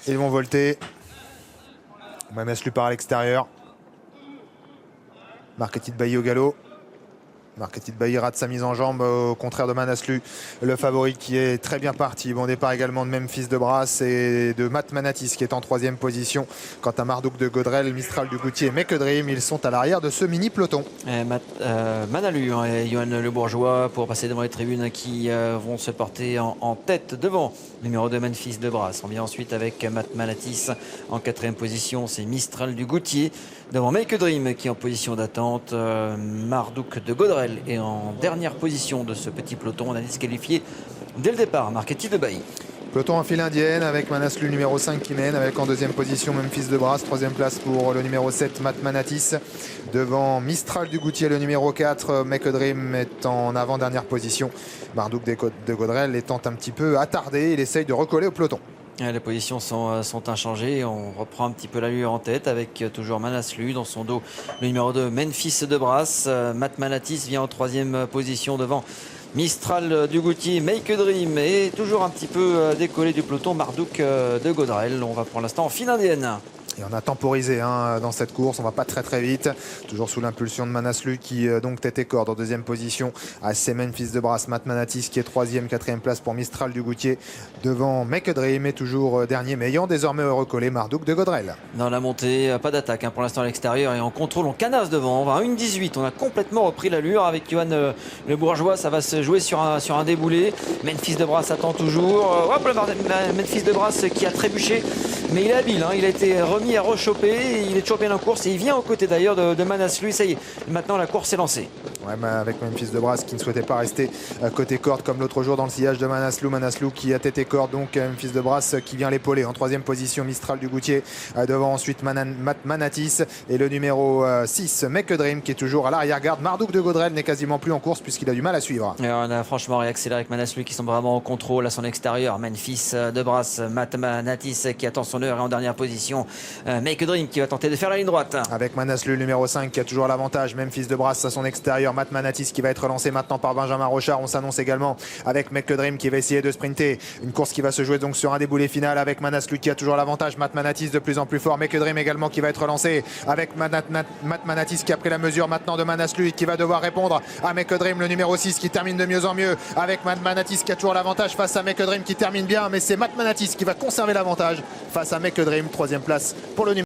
Ils vont volter. Manaslu part à l'extérieur. Marquetti de Bailly au galop. Marquetti de Bailly rate sa mise en jambe, au contraire de Manaslu, le favori qui est très bien parti. Bon départ également de Memphis de Brasse et de Matt Manatis qui est en 3e position. Quant à Marduk de Godrel, Mistral du Goutier et Make a Dream, ils sont à l'arrière de ce mini peloton. Manalu et Johan Le Bourgeois pour passer devant les tribunes qui vont se porter en tête devant numéro 2 Memphis de Brasse. On vient ensuite avec Matt Manatis en 4e position, c'est Mistral du Goutier. Devant Make a Dream qui est en position d'attente, Marduk de Godrel est en dernière position de ce petit peloton. On a disqualifié dès le départ Marquetti de Bailly. Peloton en file indienne avec Manaslu numéro 5 qui mène, avec en 2e position Memphis de Brasse, 3e place pour le numéro 7 Matt Manatis. Devant Mistral du Goutier, le numéro 4 Make a Dream est en avant-dernière position. Marduk de Godrel étant un petit peu attardé, il essaye de recoller au peloton. Les positions sont inchangées. On reprend un petit peu l'allure en tête avec toujours Manaslu dans son dos. Le numéro 2, Memphis de Brasse. Matt Manatis vient en 3e position devant Mistral du Goutier. Make a Dream et toujours un petit peu décollé du peloton Marduk de Godrel. On va pour l'instant en file indienne. Et on a temporisé dans cette course, on va pas très vite. Toujours sous l'impulsion de Manaslu qui donc tête et corde en 2e position. À Memphis de Brasse, Matt Manatis qui est 3e, 4e place pour Mistral du Goutier. Devant Make a Dream et toujours dernier, mais ayant désormais recollé Marduk de Godrel. Dans la montée, pas d'attaque pour l'instant à l'extérieur et en contrôle, on canasse devant. On va à 1,18. On a complètement repris l'allure avec Johan Le Bourgeois. Ça va se jouer sur un déboulé. Memphis de Brasse attend toujours. Hop, Memphis de Brasse qui a trébuché. Mais il est habile, il a été remis à rechoper, il est toujours bien en course et il vient aux côtés d'ailleurs de Manaslu. Ça y est, maintenant la course est lancée. Ouais, avec Memphis de Brasse qui ne souhaitait pas rester côté corde comme l'autre jour dans le sillage de Manaslu. Manaslu qui a tête et corde, donc Memphis de Brasse qui vient l'épauler. En 3e position, Mistral du Goutier. Devant ensuite Matt Manatis et le numéro 6, Make a Dream qui est toujours à l'arrière-garde. Marduk de Godrel n'est quasiment plus en course puisqu'il a du mal à suivre. Et on a franchement réaccéléré avec Manaslu qui sont vraiment en contrôle à son extérieur. Memphis de Brasse, Matt Manatis qui attend son heure et en dernière position. Make a Dream qui va tenter de faire la ligne droite. Avec Manaslu, le numéro 5 qui a toujours l'avantage. Memphis de Brasse à son extérieur. Matt Manatis qui va être lancé maintenant par Benjamin Rochard. On s'annonce également avec Make a Dream qui va essayer de sprinter. Une course qui va se jouer donc sur un déboulé final avec Manaslu qui a toujours l'avantage. Matt Manatis de plus en plus fort. Make a Dream également qui va être lancé avec Matt Manatis qui a pris la mesure maintenant de Manaslu et qui va devoir répondre à Make a Dream, le numéro 6 qui termine de mieux en mieux avec Matt Manatis qui a toujours l'avantage face à Make a Dream qui termine bien, mais c'est Matt Manatis qui va conserver l'avantage face à Make a Dream. 3e place pour le numéro